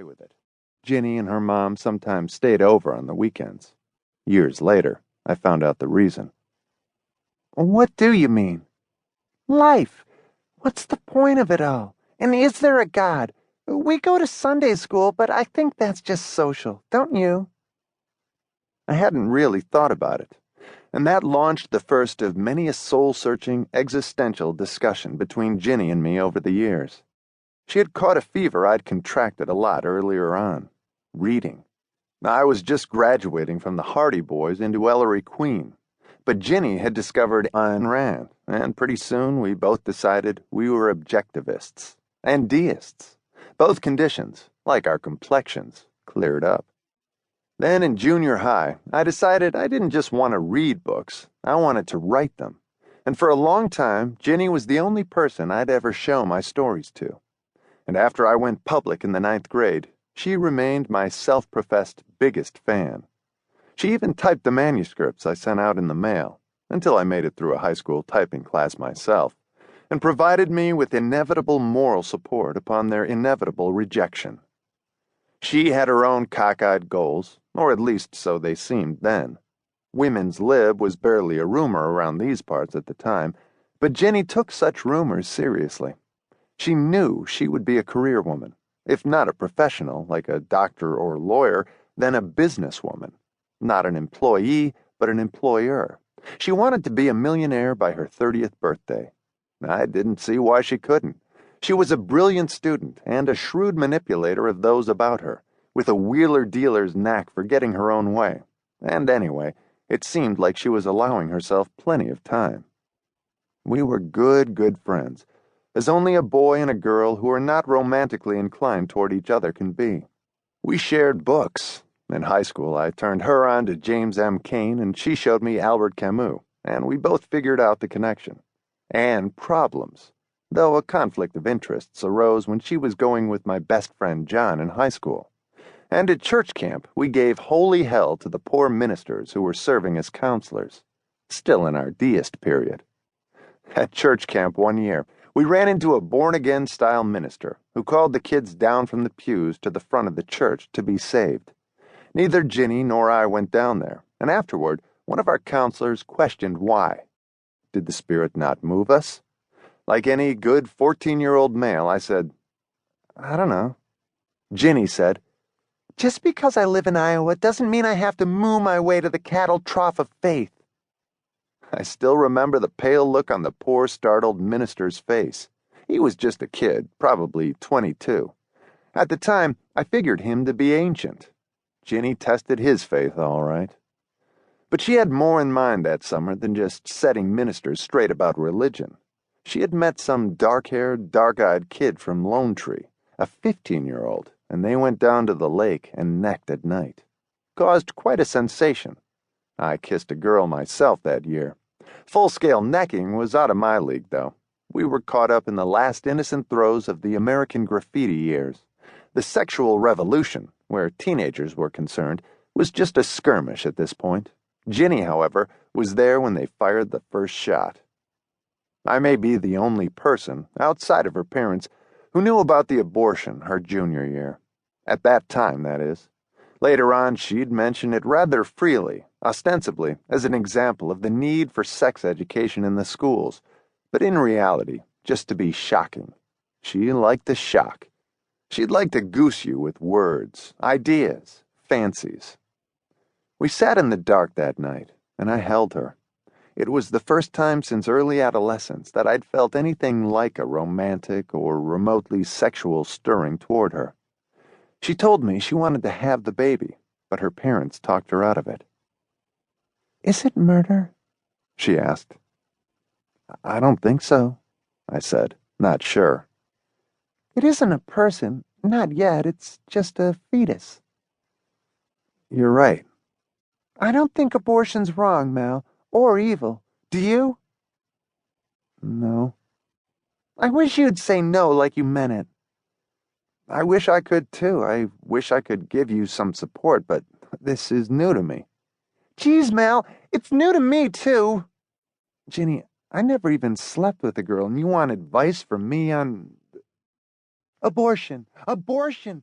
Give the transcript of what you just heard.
away with it. Ginnie and her mom sometimes stayed over on the weekends. Years later, I found out the reason. What do you mean? Life. What's the point of it all? And is there a God? We go to Sunday school, but I think that's just social, don't you? I hadn't really thought about it, and that launched the first of many a soul-searching, existential discussion between Ginnie and me over the years. She had caught a fever I'd contracted a lot earlier on. Reading. I was just graduating from the Hardy Boys into Ellery Queen, but Ginnie had discovered Ayn Rand, and pretty soon we both decided we were objectivists and deists. Both conditions, like our complexions, cleared up. Then in junior high, I decided I didn't just want to read books, I wanted to write them. And for a long time, Ginnie was the only person I'd ever show my stories to. And after I went public in the 9th grade, she remained my self-professed biggest fan. She even typed the manuscripts I sent out in the mail, until I made it through a high school typing class myself, and provided me with inevitable moral support upon their inevitable rejection. She had her own cockeyed goals, or at least so they seemed then. Women's lib was barely a rumor around these parts at the time, but Ginnie took such rumors seriously. She knew she would be a career woman, if not a professional like a doctor or lawyer, then a businesswoman. Not an employee, but an employer. She wanted to be a millionaire by her 30th birthday. I didn't see why she couldn't. She was a brilliant student and a shrewd manipulator of those about her, with a wheeler-dealer's knack for getting her own way. And anyway, it seemed like she was allowing herself plenty of time. We were good friends, as only a boy and a girl who are not romantically inclined toward each other can be. We shared books. In high school, I turned her on to James M. Cain, and she showed me Albert Camus, and we both figured out the connection. And problems. Though a conflict of interests arose when she was going with my best friend John in high school. And at church camp, we gave holy hell to the poor ministers who were serving as counselors. Still in our deist period. At church camp one year, we ran into a born-again style minister who called the kids down from the pews to the front of the church to be saved. Neither Ginnie nor I went down there, and afterward, one of our counselors questioned why. Did the Spirit not move us? Like any good 14-year-old male, I said, I don't know. Ginnie said, Just because I live in Iowa doesn't mean I have to moo my way to the cattle trough of faith. I still remember the pale look on the poor, startled minister's face. He was just a kid, probably 22. At the time, I figured him to be ancient. Ginnie tested his faith, all right. But she had more in mind that summer than just setting ministers straight about religion. She had met some dark-haired, dark-eyed kid from Lone Tree, a 15-year-old, and they went down to the lake and necked at night. Caused quite a sensation. I kissed a girl myself that year. Full-scale necking was out of my league, though. We were caught up in the last innocent throes of the American graffiti years. The sexual revolution, where teenagers were concerned, was just a skirmish at this point. Ginnie, however, was there when they fired the first shot. I may be the only person, outside of her parents, who knew about the abortion her junior year. At that time, that is. Later on, she'd mention it rather freely, ostensibly as an example of the need for sex education in the schools, but in reality, just to be shocking. She liked the shock. She'd like to goose you with words, ideas, fancies. We sat in the dark that night, and I held her. It was the first time since early adolescence that I'd felt anything like a romantic or remotely sexual stirring toward her. She told me she wanted to have the baby, but her parents talked her out of it. Is it murder? She asked. I don't think so, I said, not sure. It isn't a person, not yet, it's just a fetus. You're right. I don't think abortion's wrong, Mal, or evil. Do you? No. I wish you'd say no like you meant it. I wish I could, too. I wish I could give you some support, but this is new to me. Geez, Mal, it's new to me, too. Ginnie, I never even slept with a girl, and you want advice from me on... Abortion. Abortion.